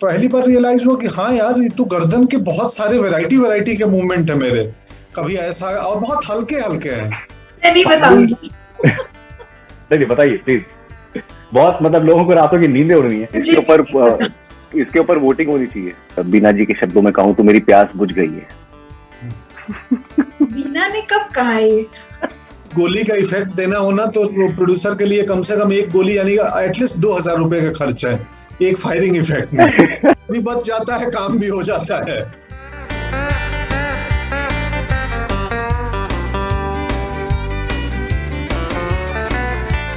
पहली बार रियलाइज हुआ कि हाँ यार, ये तो गर्दन के बहुत सारे वैरायटी के मूवमेंट है मेरे, कभी ऐसा, और बहुत हल्के हल्के हैं। मैं नहीं बताऊंगी। नहीं बताइए प्लीज। बहुत मतलब लोगों को रातों की नींदें उड़ रही है। इसके ऊपर वोटिंग होनी चाहिए। बीना जी के शब्दों में कहूँ तो मेरी प्यास बुझ गई है। बीना ने कब कहा ये? गोली का इफेक्ट देना होना तो प्रोड्यूसर के लिए कम से कम एक गोली यानी एटलीस्ट 2000 रुपए का खर्च है एक फायरिंग इफेक्ट में। भी बच जाता है, काम भी हो जाता है।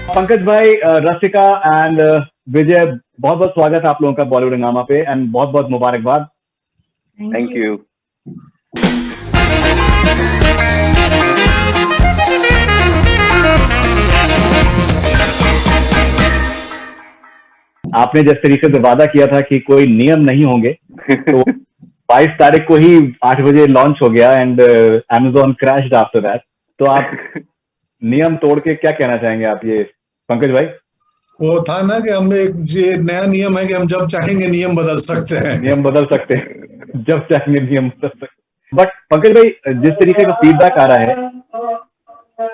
पंकज भाई, रसिका एंड विजय, बहुत बहुत स्वागत है आप लोगों का बॉलीवुड हंगामा पे, एंड बहुत बहुत मुबारकबाद। Thank you. आपने जिस तरीके से वादा किया था कि कोई नियम नहीं होंगे, तो 22 तारीख को ही 8 बजे लॉन्च हो गया and Amazon crashed after that. तो आप नियम तोड़ के क्या कहना चाहेंगे आप, ये पंकज भाई? वो था ना कि हम एक ये नया नियम है कि हम जब चाहेंगे नियम बदल सकते हैं। नियम बदल सकते हैं, जब चाहेंगे नियम बदल सकते हैं। बट पंकज भाई, जिस तरीके का फीडबैक आ रहा है,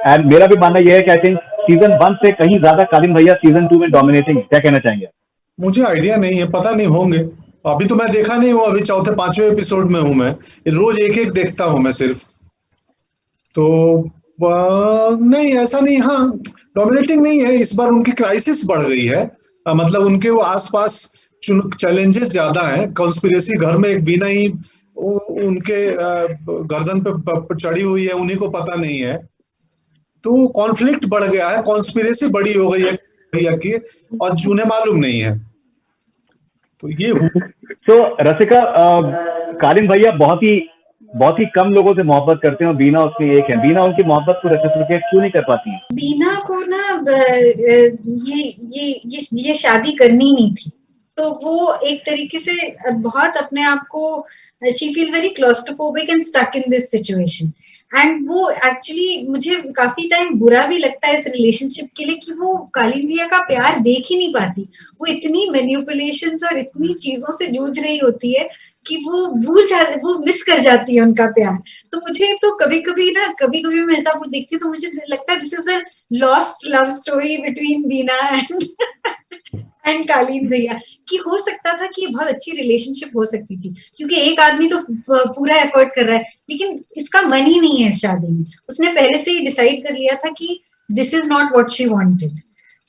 एंड मेरा भी मानना यह है कि आई थिंक सीजन 1 से कहीं ज्यादा कालीन भैया सीजन 2 में डोमिनेटिंग, क्या कहना चाहेंगे? मुझे आइडिया नहीं है, पता नहीं होंगे। अभी तो मैं देखा नहीं हूँ, अभी चौथे पांचवें एपिसोड में हूँ मैं, रोज एक एक देखता हूँ मैं सिर्फ। तो नहीं, ऐसा नहीं। हाँ, डोमिनेटिंग नहीं है, इस बार उनकी क्राइसिस बढ़ गई है। मतलब उनके वो आसपास चैलेंजेस ज्यादा हैं। कॉन्स्पिरेसी घर में एक बीना ही उनके गर्दन पे चढ़ी हुई है, उन्हीं को पता नहीं है। तो कॉन्फ्लिक्ट बढ़ गया है, कॉन्स्पिरेसी बड़ी हो गई है भैया की, और उन्हें मालूम नहीं है। तो ये तो रसिका, कालीन भैया बहुत ही कम लोगों से मोहब्बत करते हैं और बीना उसमें एक है। बीना उनकी मोहब्बत को रेसिप्रोकेट क्यों नहीं कर पाती है? बीना को ना ये शादी करनी नहीं थी, तो वो एक तरीके से बहुत अपने आप को, she feel very claustrophobic and stuck in this situation. And वो एक्चुअली मुझे काफी टाइम बुरा भी लगता है इस रिलेशनशिप के लिए कि वो कालीन भैया का प्यार देख ही नहीं पाती। वो इतनी मैनिपुलेशंस और इतनी चीजों से जूझ रही होती है कि वो मिस कर जाती है उनका प्यार। तो मुझे तो कभी कभी मैं ऐसा देखती हूँ तो मुझे लगता है this is a lost love story between Beena and Kaleen Bhaiya, कि हो सकता था कि बहुत अच्छी रिलेशनशिप हो सकती थी, क्योंकि एक आदमी तो पूरा एफर्ट कर रहा है, लेकिन इसका मन ही नहीं है इस शादी में। उसने पहले से ही डिसाइड कर लिया था कि this is not what she wanted.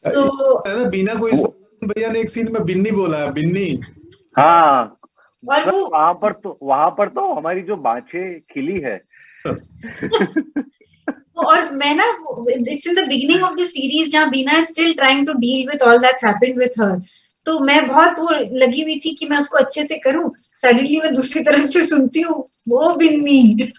So Beena को इस भैया ने एक सीन में बिन्नी बोला है, बिन्नी। हाँ, और वो वहां पर तो हमारी जो बाँछें खिली है। और मैं ना, it's in the beginning of the series जहाँ Beena is still trying to deal with all that's happened with her, तो मैं बहुत वो लगी हुई थी कि मैं उसको अच्छे से करूं। सडनली मैं दूसरी तरफ से सुनती हूँ वो बिन्नी।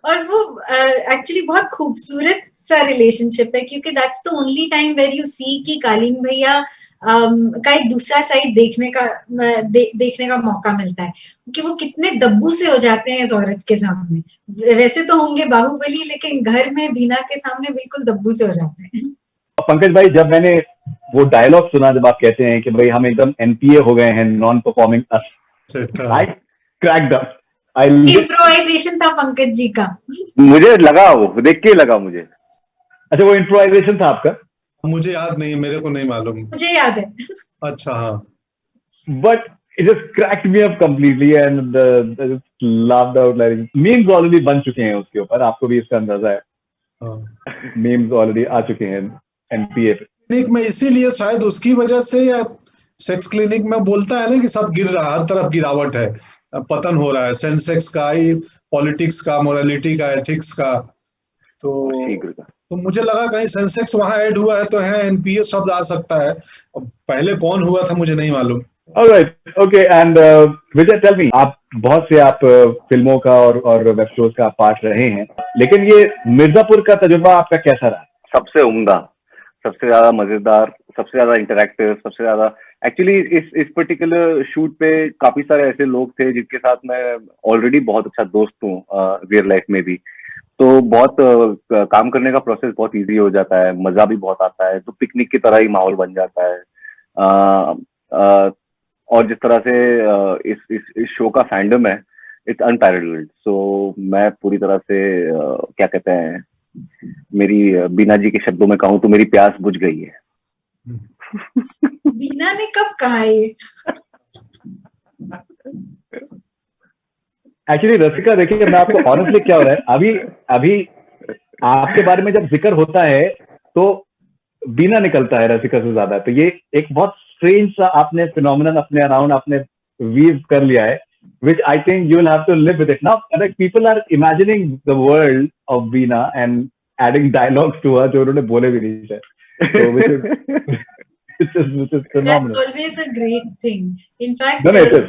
और वो एक्चुअली बहुत खूबसूरत सा रिलेशनशिप है, क्योंकि that's the only time where you see कि कालीन भैया का एक दूसरा साइड देखने का मौका मिलता है कि वो कितने दब्बू से हो जाते हैं इस औरत के सामने। वैसे तो होंगे बाहुबली, लेकिन घर में बीना के सामने बिल्कुल दब्बू से हो जाते हैं। पंकज भाई, जब मैंने वो डायलॉग सुना, जब आप कहते हैं कि भाई हम एकदम एनपीए हो गए हैं, नॉन परफॉर्मिंग, आई क्रैक्ड अप। इम्प्रोवाइजेशन था पंकज जी का। मुझे लगा, वो देख के लगा मुझे। अच्छा, वो इम्प्रोवाइजेशन था आपका? मुझे याद नहीं, मेरे को नहीं मालूम। मुझे याद है। अच्छा, हाँ। But it just cracked me up completely and I just laughed out loud. Memes already बन चुके हैं उसके ऊपर, आपको भी इसका अंदाजा है। Memes already आ चुके हैं एनपीए पे। क्लिनिक में इसीलिए शायद उसकी वजह से, या सेक्स क्लिनिक में बोलता है ना कि सब गिर रहा है, हर तरफ गिरावट है, पतन हो रहा है, सेंसेक्स का, पॉलिटिक्स का, मोरालिटी का, एथिक्स का। तो मुझे लगा कहीं सेंसेक्स वहां ऐड हुआ है तो है एनपीए शब्द आ सकता है। पहले कौन हुआ था मुझे नहीं मालूम। Alright, okay, and Vijay, tell me, आप बहुत से फिल्मों का और वेब शोज का पार्ट रहे हैं, लेकिन ये मिर्जापुर का तजुर्बा आपका कैसा रहा? सबसे उम्दा, सबसे ज्यादा मजेदार, सबसे ज्यादा इंटरैक्टिव, सबसे ज्यादा एक्चुअली इस पर्टिकुलर शूट पे काफी सारे ऐसे लोग थे जिनके साथ मैं ऑलरेडी बहुत अच्छा दोस्त हूँ रियल लाइफ में भी। तो बहुत काम करने का प्रोसेस बहुत इजी हो जाता है, मजा भी बहुत आता है, तो पिकनिक की तरह ही माहौल बन जाता है। और जिस तरह से इस शो का फैंडम है, इट्स अनपैरेलल्ड। सो मैं पूरी तरह से क्या कहते हैं, मेरी बीना जी के शब्दों में कहूँ तो मेरी प्यास बुझ गई है। बीना ने कब कहा ये? एक्चुअली रसिका देखिए, मैं आपको ऑनेस्टली क्या हो रहा है, अभी आपके बारे में जब जिक्र होता है तो बीना निकलता है रसिका से ज्यादा। तो ये एक बहुत स्ट्रेंज सा आपने फिनोमिनन अपने अराउंड आपने वीव कर लिया है, which I think you will have to live with it. Now, like people are imagining the world of Veena and adding dialogues to her जो उन्होंने बोले भी नहीं थे, so which is phenomenal. That's always a great thing. In fact, No, it is.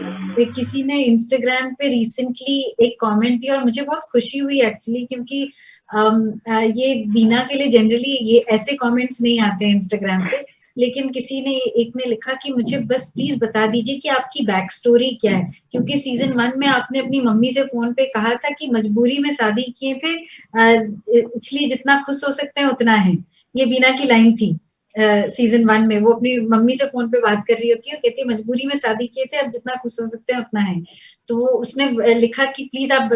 किसी ने Instagram पे recently एक comment दिया और मुझे बहुत खुशी हुई एक्चुअली, क्योंकि ये बीना के लिए जनरली ये ऐसे comments नहीं आते हैं Instagram पे, लेकिन किसी ने एक ने लिखा कि मुझे बस प्लीज बता दीजिए कि आपकी बैक स्टोरी क्या है, क्योंकि सीजन 1 में आपने अपनी मम्मी से फोन पे कहा था कि मजबूरी में शादी किए थे, इसलिए जितना खुश हो सकते हैं उतना है। ये बीना की लाइन थी सीजन 1 में। वो अपनी मम्मी से फोन पे बात कर रही होती है, कहती है मजबूरी में शादी किए थे, अब जितना खुश हो सकते हैं उतना है। तो वो उसने लिखा कि प्लीज आप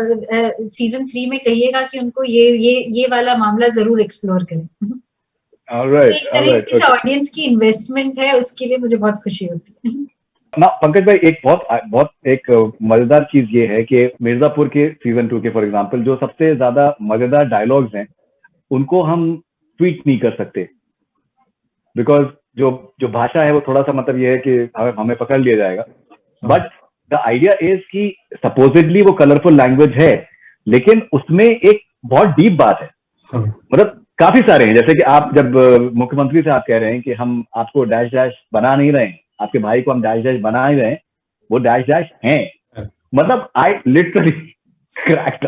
सीजन 3 में कहिएगा कि उनको ये वाला मामला जरूर एक्सप्लोर करें। All right, एक तरीके से ऑडियंस की इन्वेस्टमेंट है, उसके लिए मुझे बहुत खुशी होती है। ना पंकज भाई, एक बहुत एक मजेदार चीज ये है कि मिर्जापुर के सीजन 2 के फॉर एग्जांपल जो सबसे ज्यादा मजेदार डायलॉग्स हैं उनको हम ट्वीट नहीं कर सकते, बिकॉज जो भाषा है वो थोड़ा सा मतलब ये है कि हमें पकड़ लिया जाएगा। बट द आइडिया इज कि सपोजिटली वो कलरफुल लैंग्वेज है, लेकिन उसमें एक बहुत डीप बात है। मतलब काफी सारे हैं, जैसे कि आप जब मुख्यमंत्री से आप कह रहे हैं कि हम आपको डैश डैश बना नहीं रहे हैं, आपके भाई को हम डैश डैश बना ही रहे हैं, वो डैश डैश हैं। मतलब आई लिटरली क्रैक्ड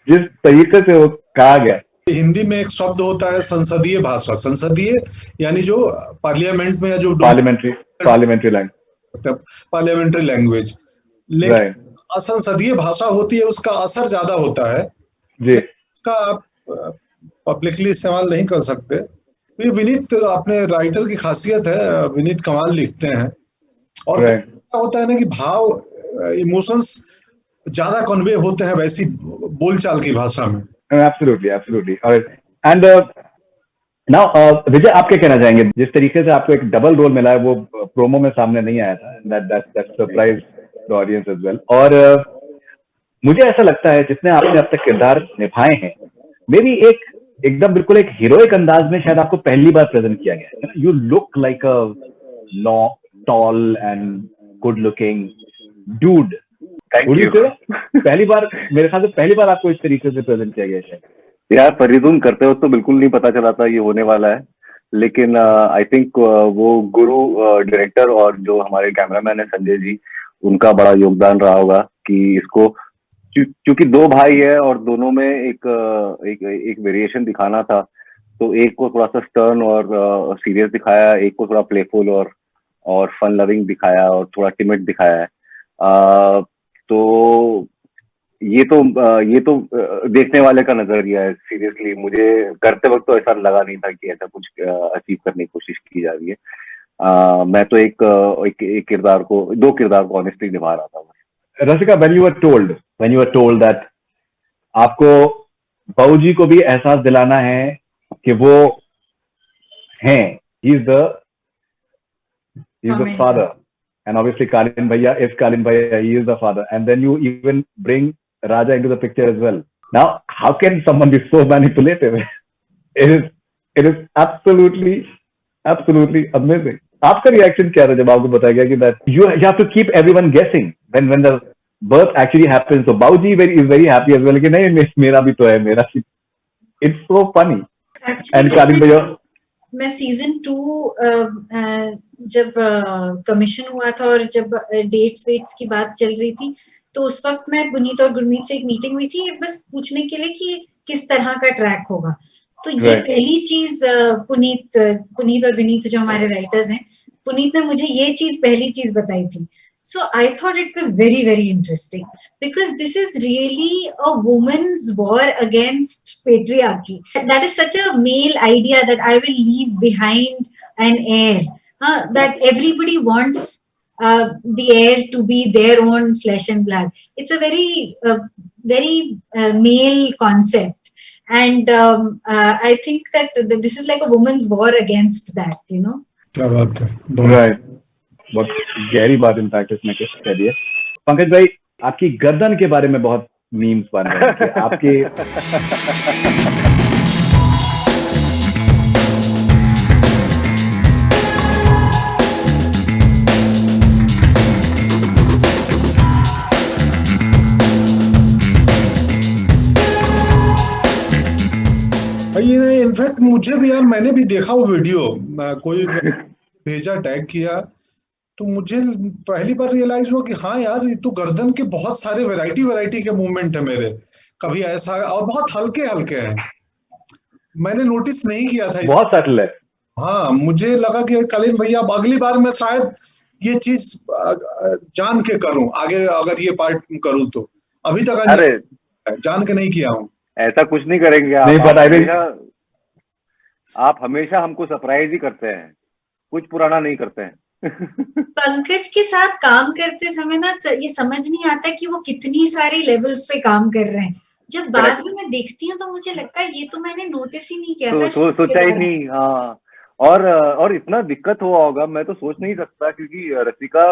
जिस तरीके से वो कहा गया। हिंदी में एक शब्द होता है संसदीय भाषा। संसदीय यानी जो पार्लियामेंट में या जो पार्लियामेंट्री लैंग्वेज, लेकिन असंसदीय भाषा होती है, उसका असर ज्यादा होता है जी, उसका आप पब्लिकली इस्तेमाल नहीं कर सकते। ये विनीत अपने राइटर की खासियत है, विनीत कमाल लिखते हैं और होता है ना कि भाव इमोशंस ज्यादा कन्वे होते हैं वैसी बोलचाल की भाषा में। एब्सोल्युटली। एंड नाउ विजय, आप क्या कहना चाहेंगे? जिस तरीके से आपको एक डबल रोल मिला है वो प्रोमो में सामने नहीं आया था, that surprise the audience as well. और मुझे ऐसा लगता है जितने आपने अब तक किरदार निभाए हैं, मे बी एकदम बिल्कुल एक हीरोइक अंदाज में शायद आपको पहली बार प्रेजेंट किया गया है। You look like a tall and good looking dude. पहली बार मेरे ख्याल से पहली बार आपको इस तरीके से प्रेजेंट किया गया है। यार परिधुन करते हो तो बिल्कुल नहीं पता चला था ये होने वाला है, लेकिन आई थिंक वो गुरु डायरेक्टर और जो हमारे कैमरामैन है संजय जी, उनका बड़ा योगदान रहा होगा कि इसको, क्योंकि दो भाई है और दोनों में एक वेरिएशन दिखाना था, तो एक को थोड़ा सा स्टर्न और सीरियस दिखाया, एक को थोड़ा प्लेफुल और फन लविंग दिखाया और थोड़ा टिमिड दिखाया है। तो ये तो देखने वाले का नजरिया है। सीरियसली मुझे करते वक्त तो ऐसा लगा नहीं था कि ऐसा कुछ अचीव करने की कोशिश की जा रही है। मैं तो एक दो किरदार को ऑनेस्टली निभा रहा था। रसिका, when you were told that आपको बाबूजी को भी एहसास दिलाना है कि वो हैं, he is the father, and obviously Kalin Bhaiya is Kalin Bhaiya, he is the father, and then you even bring Raja into the picture as well. Now, how can someone be so manipulative? It is absolutely amazing. आपका reaction क्या था जब आपको बताया गया कि that you have to keep everyone guessing when the birth actually happens? So बाबूजी is very happy as well कि नहीं मेरा भी तो है, मेरा भी. It's so funny. And Kalin Bhaiya, मैं सीजन 2 जब कमीशन हुआ था और जब डेट्स की बात चल रही थी, तो उस वक्त मैं पुनीत और गुरमीत से एक मीटिंग हुई थी बस पूछने के लिए कि किस तरह का ट्रैक होगा। तो ये पहली चीज पुनीत और विनीत जो हमारे राइटर्स हैं, पुनीत ने मुझे ये चीज पहली चीज बताई थी। So I thought it was very, very interesting because this is really a woman's war against patriarchy. That is such a male idea that I will leave behind an heir, that everybody wants the heir to be their own flesh and blood. It's a very male concept, and I think that this is like a woman's war against that, you know. क्या बात है, right, बहुत गहरी बात in fact इसमें कह दी है। पंकज भाई, आपकी गर्दन के बारे में बहुत मीम्स बन रहे हैं कि आपके ये इनफैक्ट मुझे भी यार, मैंने भी देखा वो वीडियो, कोई भेजा, टैग किया, तो मुझे पहली बार रियलाइज हुआ कि हाँ यार, ये तो गर्दन के बहुत सारे वैरायटी के मूवमेंट है मेरे, कभी ऐसा, और बहुत हल्के हल्के हैं, मैंने नोटिस नहीं किया था। बहुत सटल है। हाँ, मुझे लगा कि कालीन भैया अब अगली बार मैं शायद ये चीज जान के करूं, आगे अगर ये पार्ट करूं तो। अभी तक अरे जान के नहीं किया हूँ। ऐसा कुछ नहीं करेंगे आप, नहीं, but I think आप हमेशा हमको सरप्राइज ही करते हैं, कुछ पुराना नहीं करते हैं। पंकज के साथ काम करते समय ना ये समझ नहीं आता कि वो कितनी सारी लेवल्स पे काम कर रहे हैं। जब बाद में मैं देखती हूँ तो मुझे लगता है ये तो मैंने नोटिस ही नहीं किया था, सोचा ही नहीं। हाँ, और इतना दिक्कत हुआ होगा, मैं तो सोच नहीं सकता, क्योंकि रसिका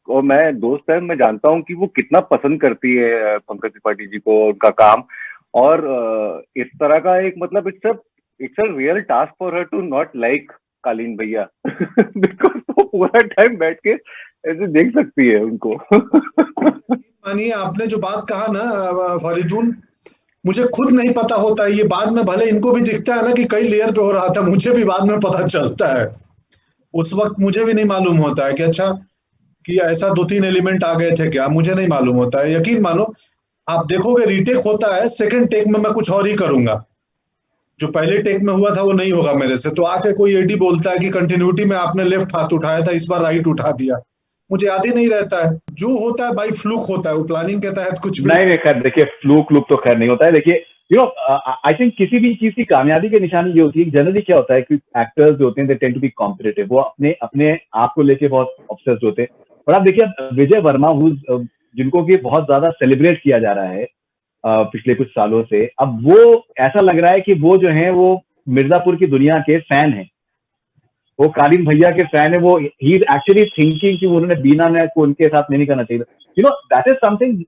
और मैं दोस्त है, मैं जानता हूँ कि वो कितना पसंद करती है पंकज त्रिपाठी जी को, उनका काम, और इस तरह का एक मतलब it's a real task for her to not like Kaleen Bhaiya because वो पूरा टाइम बैठ के ऐसे देख सकती है उनको। मानिए, आपने जो बात कहा ना फरीदून, मुझे खुद नहीं पता होता है, ये बाद में भले इनको भी दिखता है ना कि कई लेयर पे हो रहा था, मुझे भी बाद में पता चलता है। उस वक्त मुझे भी नहीं मालूम होता है कि अच्छा, कि ऐसा 2-3 एलिमेंट आ गए थे क्या, मुझे नहीं मालूम होता है। यकीन मानो, आप देखोगे रीटेक होता है, सेकंड टेक में मैं कुछ और ही करूंगा, जो पहले टेक में हुआ था वो नहीं होगा मेरे से। तो आके कोई एडी बोलता है कि कंटिन्यूटी में आपने लेफ्ट हाथ उठाया था, इस बार राइट उठा दिया, मुझे याद ही नहीं रहता है। जो होता है बाई फ्लूक होता है, वो प्लानिंग के तहत कुछ भी नहीं, खैर देखिए, फ्लूक तो खैर नहीं होता है। देखिए, आई थिंक किसी भी चीज की कामयाबी की निशानी ये होती है, जनरली क्या होता है कि एक्टर्स जो होते हैं, they tend to be competitive, वो अपने आप को लेके बहुत ऑब्सेस्ड होते हैं। और आप देखिए विजय वर्मा, जिनको कि बहुत ज्यादा सेलिब्रेट किया जा रहा है पिछले कुछ सालों से, अब वो ऐसा लग रहा है कि वो जो है वो मिर्जापुर की दुनिया के फैन है, वो कालीन भैया के फैन है। वो ही इज एक्चुअली थिंकिंग कि उन्होंने बीना ने को उनके साथ नहीं करना चाहिए। दैट इज समथिंग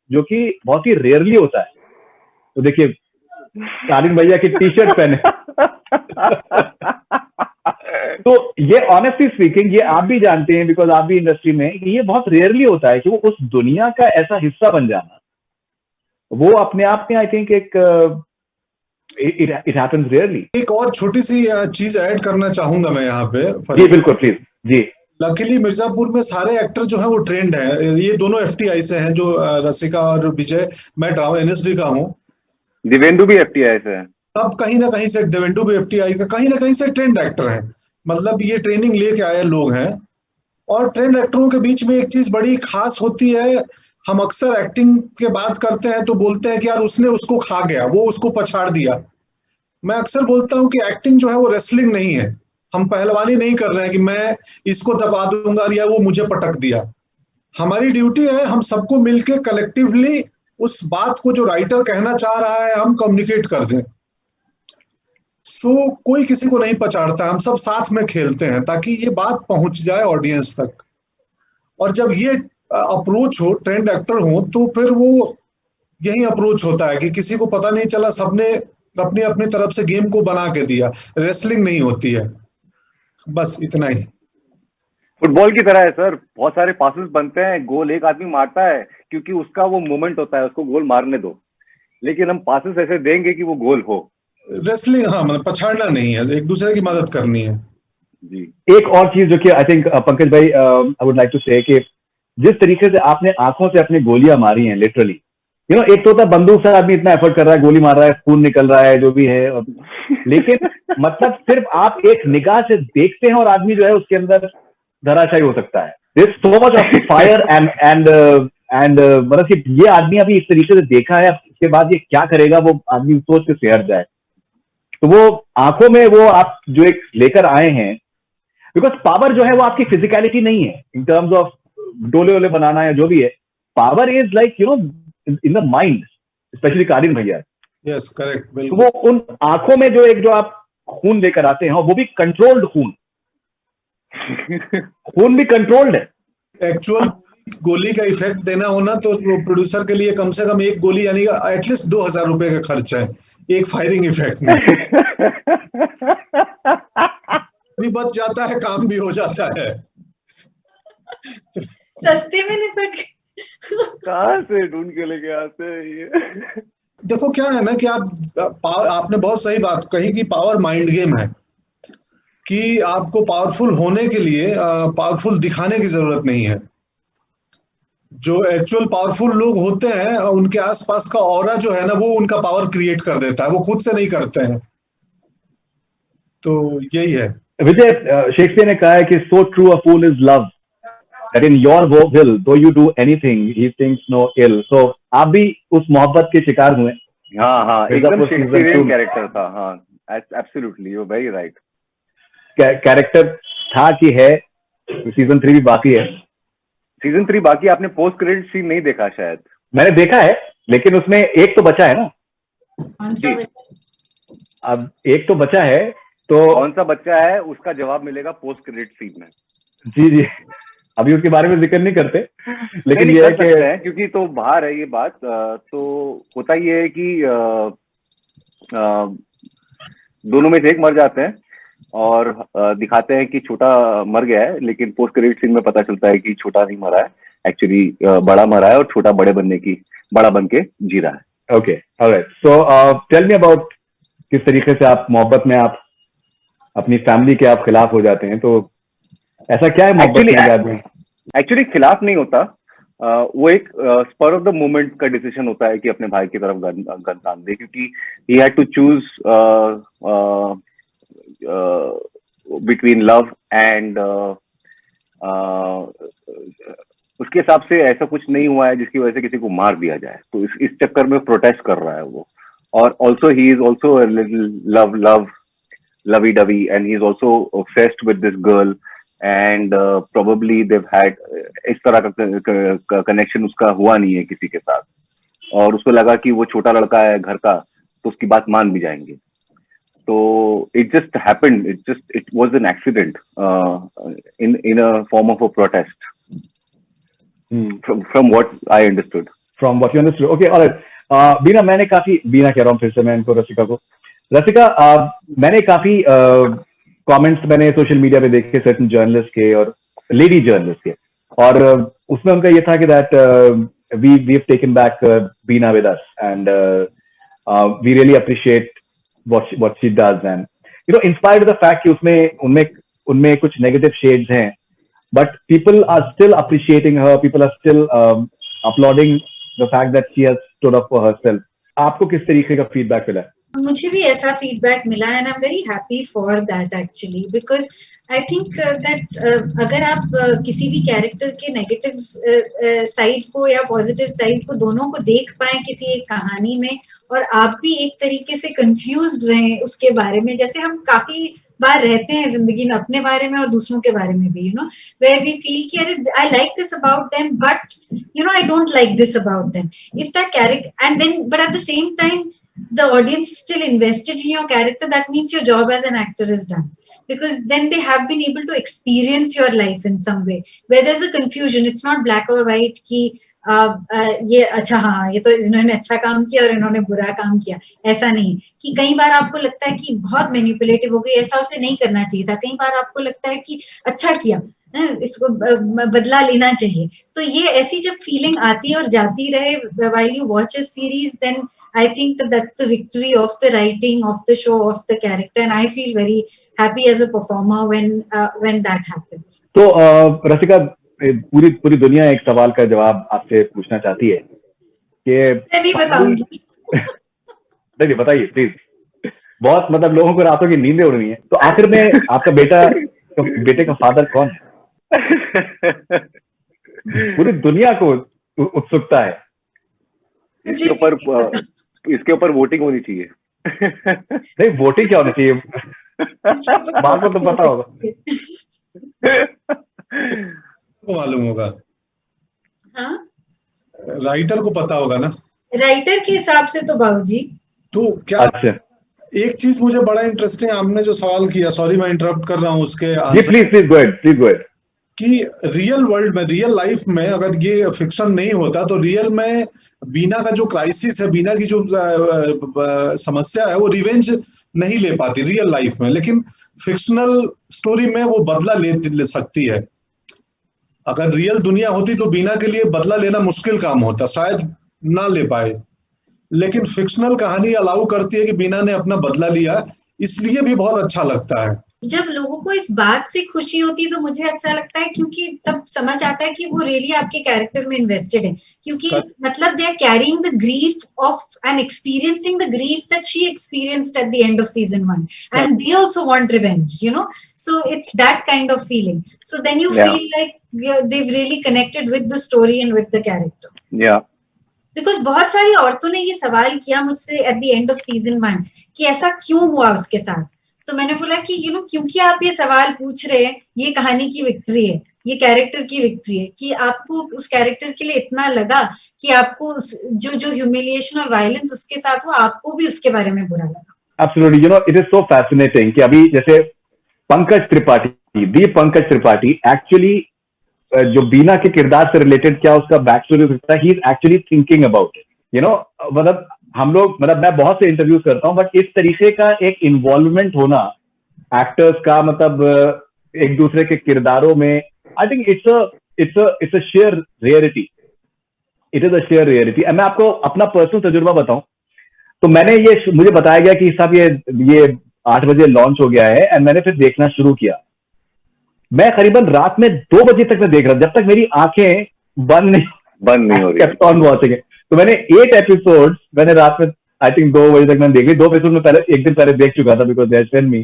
जो कि बहुत ही रेयरली होता है। तो देखिए, कालीन भैया की टी शर्ट पहने तो ये ऑनेस्टली स्पीकिंग, ये आप भी जानते हैं बिकॉज आप भी इंडस्ट्री में, ये बहुत रेयरली होता है कि वो उस दुनिया का ऐसा हिस्सा बन जाना, वो अपने आप में आई थिंक एक इट हैपेंस रेयरली। एक और छोटी सी चीज ऐड करना चाहूंगा मैं यहाँ पे। जी बिल्कुल, प्लीज जी। लकीली मिर्जापुर में सारे एक्टर जो है वो ट्रेंड है, ये दोनों FTI से हैं, जो रसिका और विजय। मैं NSD का हूँ, देवेंदु भी FTI से है। अब कहीं ना कहीं से देवेंदु भी FTI का, कहीं ना कहीं से ट्रेंड एक्टर है, मतलब ये ट्रेनिंग लेके आए लोग हैं। और ट्रेंड एक्टरों के बीच में एक चीज बड़ी खास होती है, हम अक्सर एक्टिंग के बात करते हैं तो बोलते हैं कि यार उसने उसको खा गया, वो उसको पछाड़ दिया। मैं अक्सर बोलता हूं कि एक्टिंग जो है वो रेसलिंग नहीं है, हम पहलवानी नहीं कर रहे हैं कि मैं इसको दबा दूंगा या वो मुझे पटक दिया। हमारी ड्यूटी है हम सबको मिलके कलेक्टिवली उस बात को जो राइटर कहना चाह रहा है हम कम्युनिकेट कर दें। कोई किसी को नहीं पछाड़ता, हम सब साथ में खेलते हैं ताकि ये बात पहुंच जाए ऑडियंस तक। और जब ये अप्रोच हो, ट्रेंड एक्टर हो, तो फिर वो यही अप्रोच होता है कि किसी को पता नहीं चला, सबने अपनी अपनी तरफ से गेम को बना के दिया। रेसलिंग नहीं होती है, बस इतना ही। फुटबॉल की तरह है सर, बहुत सारे पासेस बनते हैं, गोल एक आदमी मारता है क्योंकि उसका वो मोमेंट होता है, उसको गोल मारने दो, लेकिन हम पासेस ऐसे देंगे कि वो गोल हो। रेसलिंग, हाँ, मतलब पछाड़ना नहीं है, एक दूसरे की मदद करनी है जी। एक और चीज जो कि आई थिंक पंकज भाई, आई वुड लाइक टू से कि जिस तरीके से आपने आंखों से अपनी गोलियां मारी हैं, लिटरली, एक तो होता है बंदूक से आदमी इतना एफर्ट कर रहा है, गोली मार रहा है, खून निकल रहा है, जो भी है, लेकिन मतलब सिर्फ आप एक निगाह से देखते हैं और आदमी जो है उसके अंदर धराशायी हो सकता है। There's so much of fire and मतलब ये आदमी अभी इस तरीके से देखा है, इसके बाद ये क्या करेगा वो आदमी सोच के सिहर जाए। तो वो आंखों में वो आप जो एक लेकर आए हैं, बिकॉज पावर जो है वो आपकी फिजिकलिटी नहीं है इन टर्म्स ऑफ डोले वोले बनाना या जो भी है. Power is like in the mind, specially Kieron भैया. यस करेक्ट, तो बिल्कुल. वो उन आंखों में जो आप खून लेकर आते हैं वो भी कंट्रोल्ड खून. खून भी कंट्रोल्ड है. एक्चुअल गोली का इफेक्ट देना होना तो वो प्रोड्यूसर के लिए कम से कम एक गोली यानी एटलीस्ट 2,000 रुपए का खर्च है एक फायरिंग इफेक्ट में. भी बच जाता है, काम भी हो जाता है. सस्ते में निपट गए. कहाँ से ढूंढ के लेके आते हैं ये. देखो क्या है ना कि आपने बहुत सही बात कही कि पावर माइंड गेम है, कि आपको पावरफुल होने के लिए पावरफुल दिखाने की जरूरत नहीं है. जो एक्चुअल पावरफुल लोग होते हैं उनके आसपास का ऑरा जो है ना वो उनका पावर क्रिएट कर देता है, वो खुद से नहीं करते हैं. तो यही है. विजय, शेक्सपियर ने कहा है कि so true a fool is love that in your will though you do anything he thinks no ill. सो आप भी उस मोहब्बत के शिकार हुए. हाँ, एकदम शेक्सपियरियन कैरेक्टर था. हाँ, absolutely, you very right. Character था कि है. सीजन 3 भी बाकी है. सीजन 3 बाकी. आपने पोस्ट क्रेडिट सीन नहीं देखा शायद. मैंने देखा है, लेकिन उसमें एक तो बचा है ना. कौन सा बचा? अब एक तो बचा है, तो कौन सा बच्चा है उसका जवाब मिलेगा पोस्ट क्रेडिट सीन में. जी, अभी उसके बारे में जिक्र नहीं करते, लेकिन नहीं ये है कर कि सकते हैं, क्योंकि तो बाहर है ये बात. तो होता ये है कि दोनों में से एक मर जाते हैं और दिखाते हैं कि छोटा मर गया है, लेकिन पोस्ट क्रेडिट सीन में पता चलता है कि छोटा नहीं मरा है, एक्चुअली बड़ा मरा है और छोटा बड़ा बन के जी रहा है. Okay, alright. So tell me about किस तरीके से आप मोहब्बत में आप अपनी फैमिली के आप खिलाफ हो जाते हैं. तो ऐसा क्या है मोहब्बत में? एक्चुअली खिलाफ नहीं होता. वो एक स्पर ऑफ द मोमेंट का डिसीजन होता है कि अपने भाई की तरफ गन तान दे, क्योंकि he had to choose between love and उसके हिसाब से ऐसा कुछ नहीं हुआ है जिसकी वजह से किसी को मार दिया जाए. तो इस चक्कर में प्रोटेस्ट कर रहा है वो. और also he is also lovey dovey and he is also obsessed with this girl and probably they've had इस तरह का कनेक्शन उसका हुआ नहीं है किसी के साथ, और उसको लगा कि वो छोटा लड़का है घर का तो उसकी बात मान भी जाएंगे. तो it just happened, it was an accident in a form of a protest. From what I understood. From what you understood. Okay, all right. बीना, बीना कह रहा हूँ फिर से मैं इनको, रसिका, मैंने काफी कमेंट्स मैंने सोशल मीडिया पे देखे सर्टेन जर्नलिस्ट के और लेडी जर्नलिस्ट के, और उसमें उनका ये था कि that we have taken back Beena with us and we really appreciate what she does and in spite of the fact कि उसमें उनमें कुछ नेगेटिव शेड्स हैं, but people are still appreciating her, people are still applauding the fact that she has stood up for herself. आपको किस तरीके का feedback मिला? मुझे भी ऐसा फीडबैक मिला and I am very happy for that actually, because I think that अगर आप किसी भी कैरेक्टर के नेगेटिव साइड को या पॉजिटिव साइड को दोनों को देख पाए किसी एक कहानी में, और आप भी एक तरीके से कंफ्यूज्ड रहे उसके बारे में, जैसे हम काफी बार रहते हैं जिंदगी में अपने बारे में और दूसरों के बारे में भी, where we feel कि अरे I like this about them but I don't like this about them. If that character, and then but at the same time the audience is still invested in your character, that means your job as an actor is done, because then they have been able to experience your life in some way where there's a confusion. It's not black or white कि ये अच्छा, हाँ ये तो इन्होंने अच्छा काम किया और इन्होंने बुरा काम किया, ऐसा नहीं. कि कई बार आपको लगता है कि बहुत मैनिपुलेटिव हो गई, ऐसा उसे नहीं करना चाहिए था. कई बार आपको लगता है कि अच्छा किया, इसको बदला लेना चाहिए. तो ये ऐसी जब फीलिंग आती और जाती रहे while you watch a series, then I think that's the victory of the writing, of the show, of the character, and I feel very happy as a performer when that happens. तो रसिका, पूरी दुनिया एक सवाल का जवाब आपसे पूछना चाहती है कि नहीं बताऊंगी. नहीं, बताइए प्लीज. बहुत मतलब लोगों को रातों की नींदें उड़ रही हैं. तो आखिर में आपका बेटे का फादर कौन है? पूरी दुनिया को उत्सुकता है. इसके ऊपर वोटिंग होनी चाहिए. नहीं, वोटिंग क्या होनी चाहिए? बात को तो पता होगा. को मालूम होगा, हाँ, राइटर को पता होगा ना। राइटर के हिसाब से तो बाबूजी। तो क्या अच्छा एक चीज मुझे बड़ा इंटरेस्टिंग, आपने जो सवाल किया, सॉरी मैं इंटरप्ट कर रहा हूँ उसके जी, आंसर, प्लीज गो अहेड। कि रियल वर्ल्ड में, रियल लाइफ में अगर ये फिक्शन नहीं होता तो रियल में बीना का जो क्राइसिस है, बीना की जो समस्या है, वो रिवेंज नहीं ले पाती रियल लाइफ में, लेकिन फिक्शनल स्टोरी में वो बदला ले सकती है। अगर रियल दुनिया होती तो बीना के लिए बदला लेना मुश्किल काम होता, शायद ना ले पाए, लेकिन फिक्शनल कहानी अलाउ करती है कि बीना ने अपना बदला लिया, इसलिए भी बहुत अच्छा लगता है। जब लोगों को इस बात से खुशी होती है तो मुझे अच्छा लगता है, क्योंकि तब समझ आता है कि वो रियली आपके कैरेक्टर में इन्वेस्टेड है, क्योंकि मतलब they are carrying the grief of and experiencing the grief that she experienced at the end of season 1 and they also want revenge, you know, so it's that kind of feeling, so then you feel like they've really connected with the story and with the character. Yeah. Because बहुत सारी औरतों ने ये सवाल किया मुझसे eight the end of season 1 कि ऐसा क्यों हुआ उसके साथ, तो मैंने बोला कि यू नो, क्योंकि आप ये सवाल पूछ रहे हैं, ये कहानी की विक्ट्री है, ये कैरेक्टर की विक्ट्री है, कि आपको उस कैरेक्टर के लिए इतना लगा कि आपको जो ह्यूमिलिएशन और वायलेंस उसके साथ हुआ, आपको भी उसके बारे में बुरा लगा। Absolutely, you know, it is so fascinating कि अभी जैसे पंकज त्रिपाठी एक्चुअली जो बीना के किरदार से रिलेटेड क्या उसका बैक स्टोरी होता है, he is actually thinking about it, you know, मतलब हम लोग, मतलब मैं बहुत से इंटरव्यूज करता हूँ, बट इस तरीके का एक इन्वॉल्वमेंट होना एक्टर्स का, मतलब एक दूसरे के किरदारों में, I think it's a share rarity, it is a share rarity. मैं आपको अपना पर्सनल तजुर्बा बताऊं तो मैंने मुझे बताया गया कि साहब ये 8 बजे लॉन्च हो गया है, एंड मैंने फिर देखना शुरू किया। मैं करीबन रात में 2 बजे तक मैं देख रहा, जब तक मेरी आंखें बंद नहीं हो रही, kept on watching it। तो मैंने 8 एपिसोड मैंने रात में आई थिंक 2 बजे तक मैंने देख ली। 2 एपिसोड में पहले एक दिन पहले देख चुका था, बिकॉज दे सेंड मी।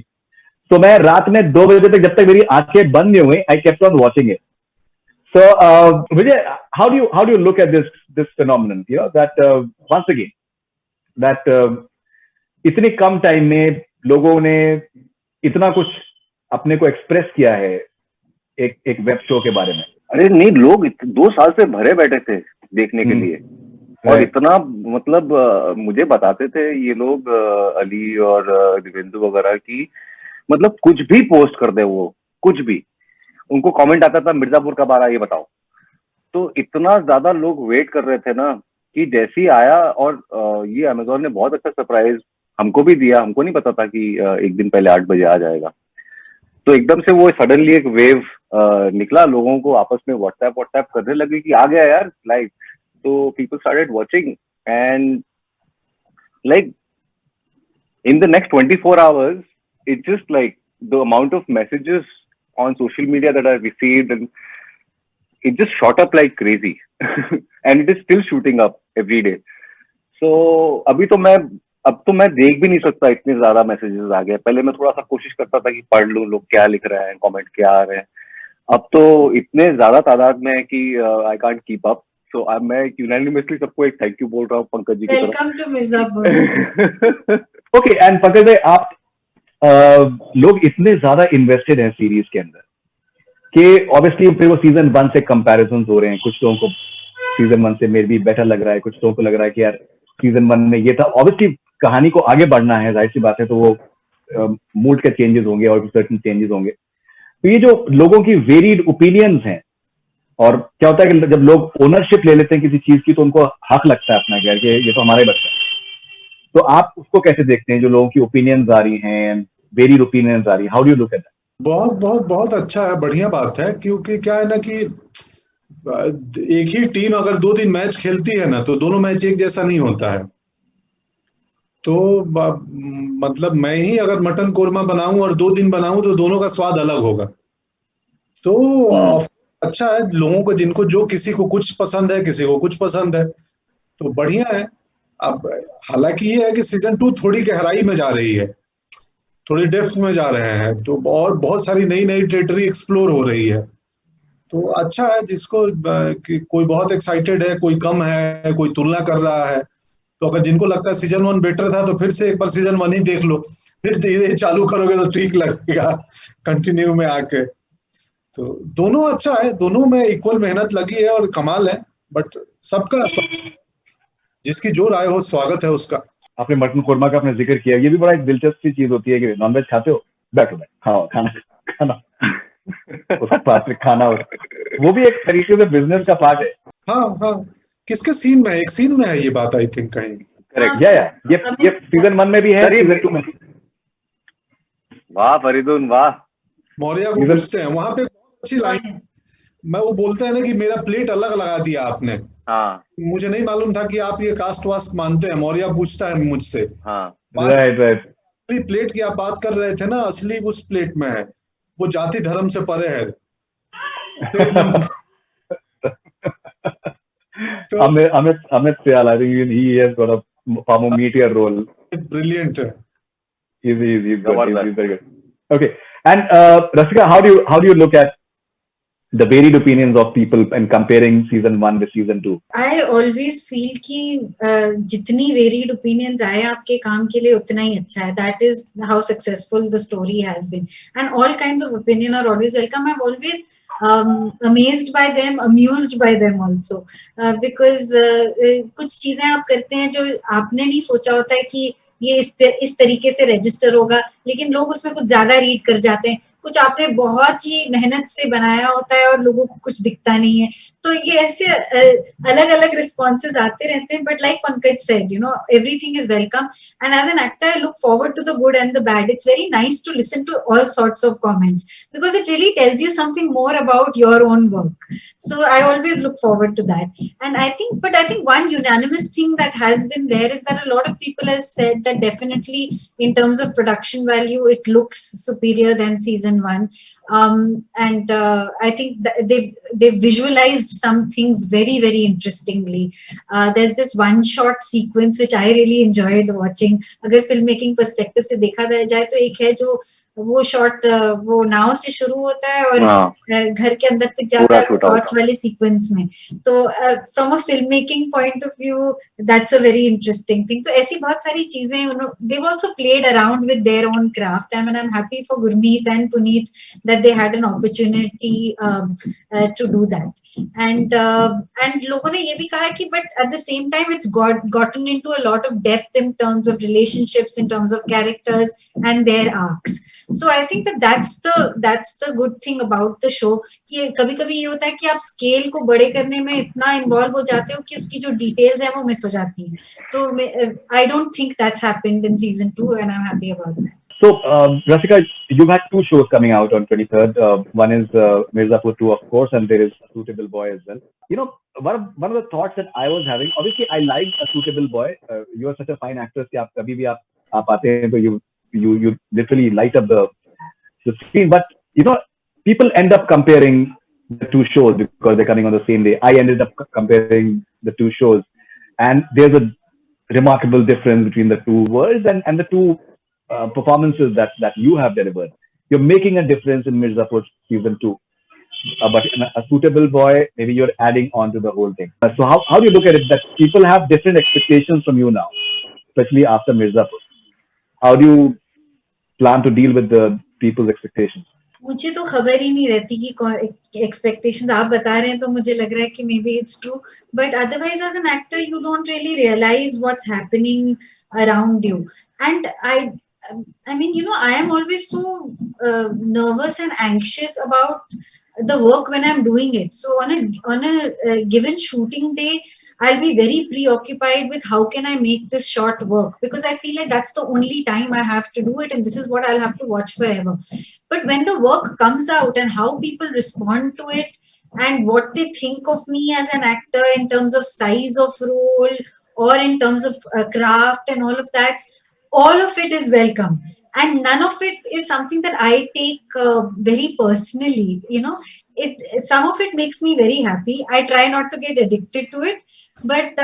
तो मैं रात में 2 बजे तक, जब तक मेरी आंखें बंद नहीं हुई, आई kept on watching it। So Vijay, how do you look at this phenomenon, you know, that once again that इतने कम टाइम में लोगों ने इतना कुछ अपने को एक्सप्रेस किया है एक वेब शो के बारे में। अरे नहीं, लोग 2 साल से भरे बैठे थे देखने के लिए, और इतना, मतलब मुझे बताते थे ये लोग, अली और दिवेंदु वगैरह की, मतलब कुछ भी पोस्ट कर दे वो, कुछ भी, उनको कमेंट आता था मिर्जापुर कब आ रहा है ये बताओ। तो इतना ज्यादा लोग वेट कर रहे थे ना, कि जैसे ही आया, और ये अमेज़न ने बहुत अच्छा सरप्राइज हमको भी दिया। हमको नहीं पता था कि एक दिन पहले 8 बजे आ जाएगा, तो एकदम से वो सडनली एक वेव निकला, लोगों को आपस में व्हाट्सएप करने लगे कि आ गया यार लाइव। तो people started watching, and like in the next 24 hours it's just like the amount of messages on social media that I've received, and it just shot up like crazy and it is still shooting up every day. So अब तो मैं देख भी नहीं सकता, इतने ज्यादा messages आ गए। पहले मैं थोड़ा सा कोशिश करता था कि पढ़ लूं लोग क्या लिख रहे हैं, कमेंट क्या आ रहे हैं। अब तो इतने ज्यादा तादाद में है कि आई कांट कीप अप। सो मैं यूनानिमसली सबको एक थैंक यू बोल रहा हूँ पंकज जी की तरफ। Welcome to Mirzapur. Okay, and Pankaj भाई, आप लोग इतने ज्यादा इन्वेस्टेड हैं सीरीज के अंदर कि ऑब्वियसली फिर वो सीजन 1 से कंपैरिजन हो रहे हैं। कुछ लोगों को सीजन 1 से मे बी बेटर लग रहा है, कुछ लोगों को लग रहा है कि यार सीजन 1 में ये था। ऑब्वियसली कहानी को आगे बढ़ना है, जाहिर सी बात है, तो वो मूड के चेंजेस होंगे और सर्टेन चेंजेस होंगे। तो ये जो लोगों की वेरिड ओपिनियंस हैं, और क्या होता है कि जब लोग ओनरशिप ले लेते हैं किसी चीज की, तो उनको हक लगता है अपना कि ये तो हमारा ही बच्चा है। तो आप उसको कैसे देखते हैं, जो लोगों की ओपिनियंस आ रही हैं, वेरिड ओपिनियंस आ रही है? How do you look at that? बहुत बहुत बहुत अच्छा है, बढ़िया बात है, क्योंकि क्या है ना कि एक ही टीम अगर 2 दिन मैच खेलती है ना, तो दोनों मैच एक जैसा नहीं होता है। तो मतलब मैं ही अगर मटन कोरमा बनाऊं और 2 दिन बनाऊं, तो दोनों का स्वाद अलग होगा। तो अच्छा है, लोगों को, जिनको जो, किसी को कुछ पसंद है, किसी को कुछ पसंद है, तो बढ़िया है। अब हालांकि ये है कि सीजन 2 थोड़ी गहराई में जा रही है, थोड़ी डेप्थ में जा रहे हैं, तो और बहुत सारी नई टेरिटरी एक्सप्लोर हो रही है। तो अच्छा है, जिसको कोई बहुत एक्साइटेड है, कोई कम है, कोई तुलना कर रहा है। तो अगर जिनको लगता है सीजन 1 बेटर था, तो फिर से एक बार सीजन 1 ही देख लो, फिर धीरे चालू करोगे तो ठीक लगेगा कंटिन्यू में आके। तो दोनों अच्छा है, दोनों में इक्वल मेहनत लगी है और कमाल है, बट सबका जिसकी जो राय हो स्वागत है उसका। आपने मटन कोरमा का आपने जिक्र किया, ये भी बड़ा एक दिलचस्प सी चीज होती है कि नॉनवेज खाते हो, बैठो खाओ खाना खाना उसके पास में खाना, वो भी एक तरीके से बिजनेस का पार्ट है। हाँ हाँ, किसके सीन में है, एक सीन में है ये बात आई थिंक कहीं। करेक्ट, या ये सीजन 1 में भी है, सीजन 2 में। वाह फरीदुन वाह। मौर्य को पूछते हैं वहां पे, बहुत अच्छी लाइन, मैं वो बोलते हैं ना कि मेरा प्लेट अलग लगा दिया आपने। हाँ मुझे नहीं मालूम था कि आप ये कास्ट वास्ट मानते हैं, मौर्य पूछता है मुझसे। हाँ राइट राइट। असली प्लेट की आप बात कर रहे थे ना, असली उस प्लेट में है, वो जाति धर्म से परे है। तो Amit Syal, I think he has got a far more meatier role. Brilliant है। He's very Zabardast. good. Okay, and Rasika, how do you look at the varied opinions of people and comparing season 1 with season 2? I always feel कि जितनी varied opinions आए आपके काम के लिए उतना ही अच्छा है. That is how successful the story has been. And all kinds of opinion are always welcome. I'm always amazed by them, amused by them also. Because कुछ चीजें आप करते हैं जो आपने नहीं सोचा होता है कि ये इस तरीके से रजिस्टर होगा, लेकिन लोग उसमें कुछ ज्यादा रीड कर जाते हैं. कुछ आपने बहुत ही मेहनत से बनाया होता है और लोगों को कुछ दिखता नहीं है. तो ये ऐसे अलग अलग रिस्पॉन्सेज आते रहते हैं. But like Pankaj said, you know, everything is welcome. And as an actor I look forward to the good and the bad. It's very nice to listen to all sorts of comments because it really tells you something more about your own work. So I always look forward to that. And I think one unanimous thing that has been there is that a lot of people have said that definitely in terms of production value it looks superior than season 1. And I think that they've visualized some things very, very interestingly. There's this one shot sequence which I really enjoyed watching. अगर filmmaking perspective से देखा जाए तो एक है जो वो shot वो नाव से शुरू होता है और घर के अंदर तक जाता है टॉर्च वाले सीक्वेंस में. तो from a film making point of view that's a very interesting thing. तो ऐसी बहुत सारी चीजें they also played around with their own craft. I am happy for Gurmeet and Puneet that they had an opportunity to do that. And लोगों ने ये भी कहा कि but at the same time it's gotten into a lot of depth in terms of relationships, in terms of characters and their arcs. So I think that's the good thing about the show कि कभी-कभी ये होता है कि आप scale को बड़े करने में इतना इन्वॉल्व हो जाते हो कि उसकी जो डिटेल्स है वो मिस हो जाती हैं. तो I don't think that's happened in season 2 and I'm happy about that. So, Rasika, you've had 2 shows coming out on 23rd. One is Mirzapur 2, of course, and there is A Suitable Boy as well. You know, one of the thoughts that I was having, obviously, I liked A Suitable Boy. You are such a fine actress कि आप कभी भी आप आते हैं तो you literally light up the screen. But you know, people end up comparing the 2 shows because they're coming on the same day. I ended up comparing the 2 shows, and there's a remarkable difference between the 2 worlds and the 2 performances that you have delivered. You're making a difference in Mirzapur season 2, but in A Suitable Boy, maybe you're adding on to the whole thing. So how do you look at it that people have different expectations from you now, especially after Mirzapur? How do you plan to deal with the people's expectations? मुझे तो खबर ही नहीं रहती कि expectations आप बता रहे हैं तो मुझे लग रहा है कि maybe it's true, but otherwise as an actor you don't really realise what's happening around you. And I mean, you know, I am always so nervous and anxious about the work when I'm doing it. So on a given shooting day, I'll be very preoccupied with how can I make this shot work, because I feel like that's the only time I have to do it and this is what I'll have to watch forever. But when the work comes out and how people respond to it and what they think of me as an actor in terms of size of role or in terms of craft and all of that, all of it is welcome. And none of it is something that I take very personally, you know. Some of it makes me very happy. I try not to get addicted to it, but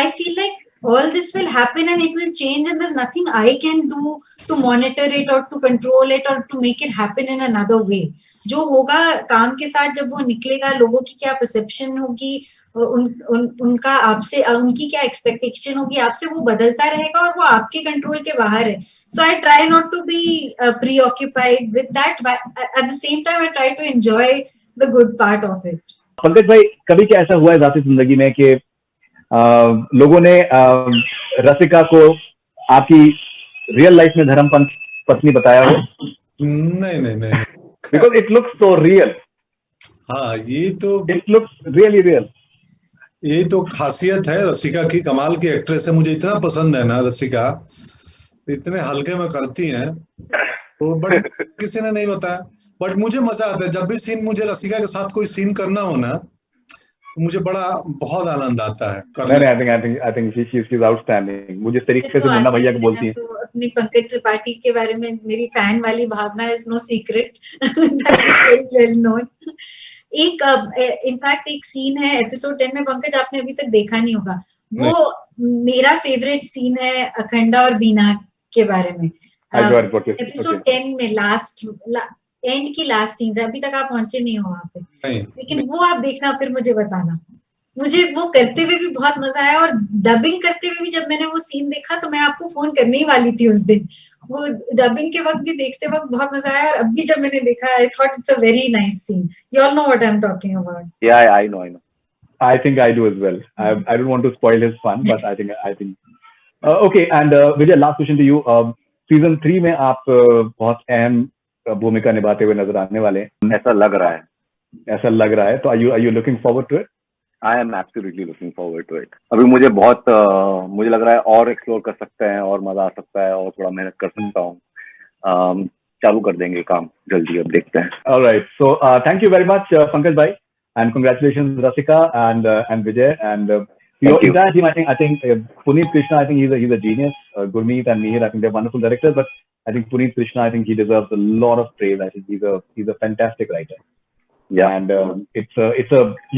I feel like all this will happen and it will change and there's nothing I can do to monitor it or to control it or to make it happen in another way. जो होगा काम के साथ जब वो निकलेगा, लोगों की क्या परसेप्शन होगी, उनका आपसे, उनकी क्या एक्सपेक्टेशन होगी आपसे, वो बदलता रहेगा और वो आपके कंट्रोल के बाहर है. So I try not to be preoccupied with that, but at the same time I try to enjoy the good part of it. Pankaj भाई, कभी क्या ऐसा हुआ है जाती जिंदगी में कि लोगों ने रसिका को आपकी रियल लाइफ में धर्म पत्नी बताया हो? नहीं. Because it looks so real. हाँ, ये तो इट लुक्स रियली रियल. यही तो खासियत है रसिका की. कमाल की एक्ट्रेस है, मुझे इतना पसंद है ना रसिका, इतने हल्के में करती हैं तो, बट किसी ने नहीं बताया. बट मुझे मजा आता है जब भी सीन, मुझे रसिका के साथ कोई सीन करना हो ना, मुझे बहुत आनंद आता है करने. I think she is outstanding. मुझे इस तरीके से मुन्ना भैया को बोलती है. तो अपनी पंकज त्रिपाठी के बारे में मेरी फैन वाली भावना is no secret. That is very well known. एक इनफैक्ट एक सीन है एपिसोड 10 में, पंकज आपने अभी तक देखा नहीं होगा, वो मेरा फेवरेट सीन है अखंडा और बीना के बारे में. एपिसोड 10 में लास्ट एंड की लास्ट सीन, अभी तक आप पहुंचे नहीं हो वहां पे, लेकिन वो आप देखना फिर मुझे बताना. मुझे वो करते हुए भी बहुत मजा आया और डबिंग करते हुए भी जब मैंने वो सीन देखा तो मैं आपको फोन करने ही वाली थी उस दिन. वो डबिंग के वक्त भी देखते वक्त बहुत मजा आया और अब भी जब मैंने देखा I thought it's a very nice scene. You all know what I am talking about. Yeah, I know. I think I do as well. I don't want to spoil his fun, but I think. Okay, and Vijay, last question to you. Season 3 में आप बहुत अहम भूमिका निभाते हुए नजर आने वाले हैं. ऐसा लग रहा है. तो are you looking forward to it? I am absolutely looking forward to it. अभी मुझे मुझे लग रहा है और एक्सप्लोर कर सकते हैं और मजा आ सकता है और थोड़ा मेहनत कर सकता हूँ. चालू कर देंगे काम जल्दी, अब देखते हैं. All right. So thank you very much, Pankaj bhai, and congratulations Rasika and Vijay and your entire team. I think Puneet Krishna, I think he's a genius. Gurmeet and Mihir, I think they're wonderful directors, but I think Puneet Krishna, I think he deserves a lot of praise. I think he's a fantastic writer. Yeah. And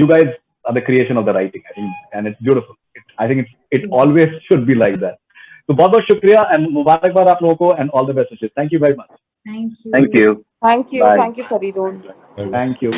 you guys are the creation of the writing, I think, and it's beautiful. I think it always should be like that. So बहुत शुक्रिया and मुबारकबाद आप लोगों को and all the best wishes. Thank you very much. Thank you. Thank you. Thank you. Bye. Thank you, Faridun. Thank you.